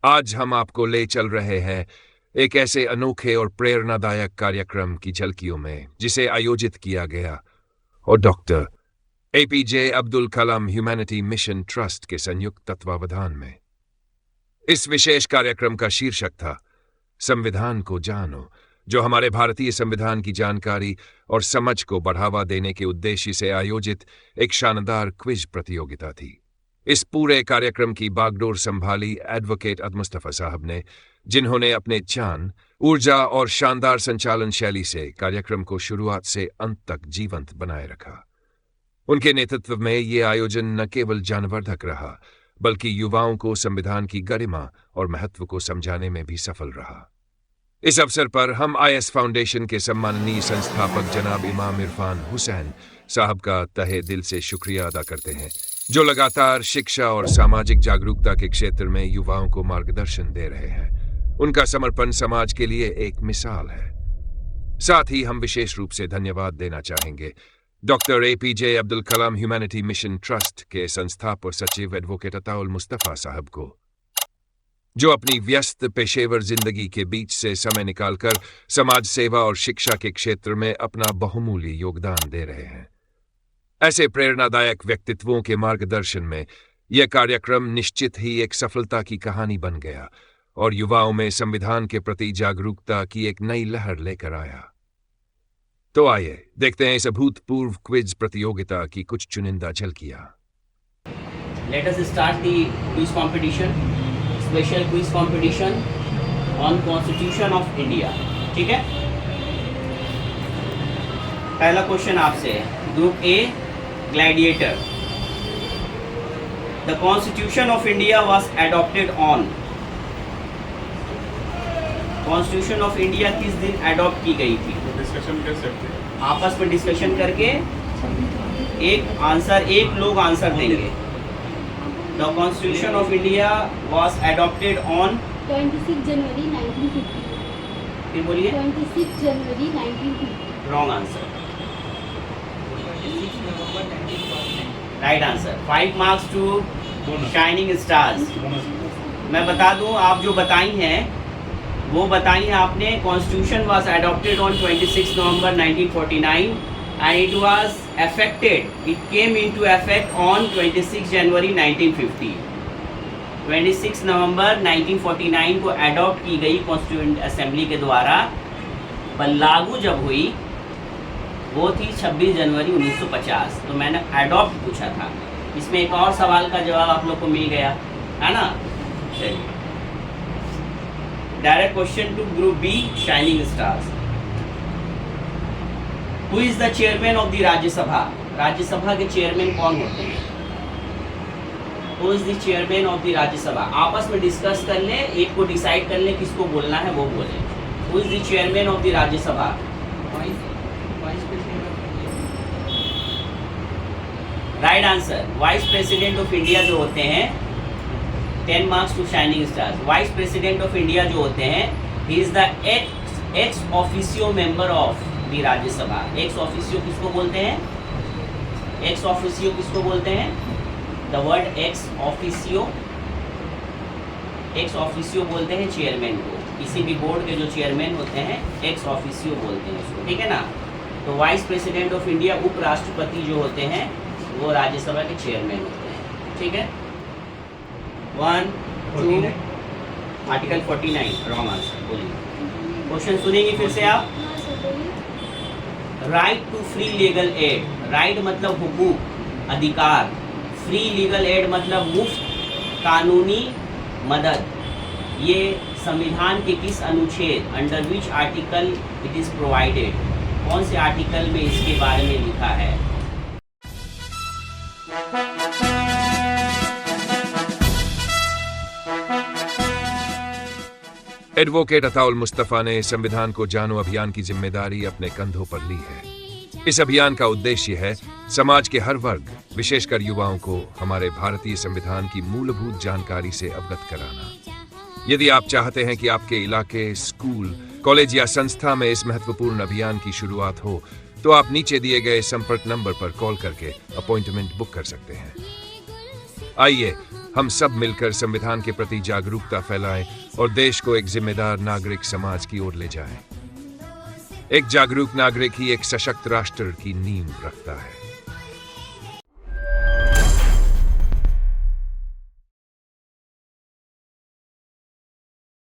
आज हम आपको ले चल रहे हैं एक ऐसे अनोखे और प्रेरणादायक कार्यक्रम की झलकियों में जिसे आयोजित किया गया और doctor APJ Abdul Kalam humanity mission trust के संयुक्त तत्वावधान में। इस विशेष कार्यक्रम का शीर्षक था संविधान को जानो, जो हमारे भारतीय संविधान की जानकारी और समझ को बढ़ावा देने के उद्देश्य से आयोजित एक शानदार क्विज प्रतियोगिता थी। इस पूरे कार्यक्रम की बागडोर संभाली एडवोकेट मुस्तफा साहब ने, जिन्होंने अपने जान, ऊर्जा और शानदार संचालन शैली से कार्यक्रम को शुरुआत से अंत तक जीवंत बनाए रखा। उनके नेतृत्व में ये आयोजन न केवल ज्ञानवर्धक रहा, बल्कि युवाओं को संविधान की गरिमा और महत्व को समझाने में भी सफल रहा। इस अवसर पर हम आईएस फाउंडेशन के सम्माननीय संस्थापक जनाब इमाम इरफान हुसैन साहब का तहे दिल से शुक्रिया अदा करते हैं, जो लगातार शिक्षा और सामाजिक जागरूकता के क्षेत्र में युवाओं को मार्गदर्शन दे रहे हैं। उनका समर्पण समाज के लिए एक मिसाल है। साथ ही हम विशेष रूप से धन्यवाद देना चाहेंगे doctor APJ Abdul Kalam humanity mission trust के संस्थापक सचिव एडवोकेट अताउल मुस्तफा साहब को, जो अपनी व्यस्त पेशेवर जिंदगी के बीच से समय निकालकर समाज सेवा और शिक्षा के क्षेत्र में अपना बहुमूल्य योगदान दे रहे हैं। ऐसे प्रेरणादायक व्यक्तित्वों के मार्गदर्शन में यह कार्यक्रम निश्चित ही एक सफलता की कहानी बन गया और युवाओं में संविधान के प्रति जागरूकता की एक नई लहर लेकर आया। तो आइए देखते हैं इस अभूतपूर्व क्विज प्रतियोगिता की कुछ चुनिंदा झलकियां। Let us start the quiz competition, special quiz competition on Constitution of India. ठीक है, पहला क्वेश्चन आपसे है, group A, gladiator. The Constitution of India was adopted on। Constitution of India किस दिन अडॉप्ट की गई थी? डिस्कशन कर सकते हैं, आपस में डिस्कशन करके एक लोग आंसर देंगे। The Constitution of India was adopted on 26 जनवरी 1950। फिर बोलिए। 26 जनवरी 1950। Wrong answer. Right answer. 5 marks to shining stars. मैं बता दूं, आप जो बताई हैं वो बताई हैं आपने। Constitution was adopted on 26 November 1949 and it was affected, it came into effect on 26 जनवरी 1950। 26 नवंबर 1949 को अडॉप्ट की गई कॉन्स्टिट्यूएंट असेंबली के द्वारा, पर लागू जब हुई वो थी 26 जनवरी 1950। तो मैंने अडॉप्ट पूछा था, इसमें एक और सवाल का जवाब आप लोग को मिल गया है ना। चलिए, direct question to group B, shining stars. Who is the chairman of the Rajya Sabha? Rajya Sabha के चेयरमैन कौन होते हैं? Who is the chairman of the Rajya Sabha? आपस में डिस्कस कर लें, एक को डिसाइड कर लें किसको बोलना है वो बोले। Who is the chairman of the Rajya Sabha? Right answer, vice president of India जो होते हैं। 10 marks to shining stars. Vice president of India जो होते हैं, he is the ex officio member of the Rajya Sabha. Ex officio किसको बोलते हैं? एक्स ऑफिशियो किसको बोलते हैं? The word ex officio, ex officio बोलते हैं चेयरमैन को। किसी भी बोर्ड के जो चेयरमैन होते हैं एक्स ऑफिशियो बोलते हैं उसको, ठीक है ना। तो वाइस प्रेसिडेंट ऑफ इंडिया, उपराष्ट्रपति जो होते हैं वो राज्यसभा के चेयरमैन होते हैं, ठीक है। 1 2 आर्टिकल 49 रॉन्ग आंसर। बोलिए, क्वेश्चन सुनेंगे फिर से आप। हाँ सर, बोलिए। Right to free legal aid. Right मतलब हुकूक, अधिकार। फ्री लीगल एड मतलब मुफ्त कानूनी मदद। ये संविधान के किस अनुच्छेद, under which article it is provided? कौन से आर्टिकल में इसके बारे में लिखा है? एडवोकेट अताउल मुस्तफा ने संविधान को जानो अभियान की जिम्मेदारी अपने कंधों पर ली है। इस अभियान का उद्देश्य है समाज के हर वर्ग, विशेषकर युवाओं को हमारे भारतीय संविधान की मूलभूत जानकारी से अवगत कराना। यदि आप चाहते हैं कि आपके इलाके, स्कूल, कॉलेज या संस्था में इस महत्वपूर्ण अभियान की शुरुआत हो, तो आप नीचे दिए गए संपर्क नंबर पर कॉल करके अपॉइंटमेंट बुक कर सकते हैं। आइए हम सब मिलकर संविधान के प्रति जागरूकता फैलाएं और देश को एक जिम्मेदार नागरिक समाज की ओर ले जाएं। एक जागरूक नागरिक ही एक सशक्त राष्ट्र की नींव रखता है।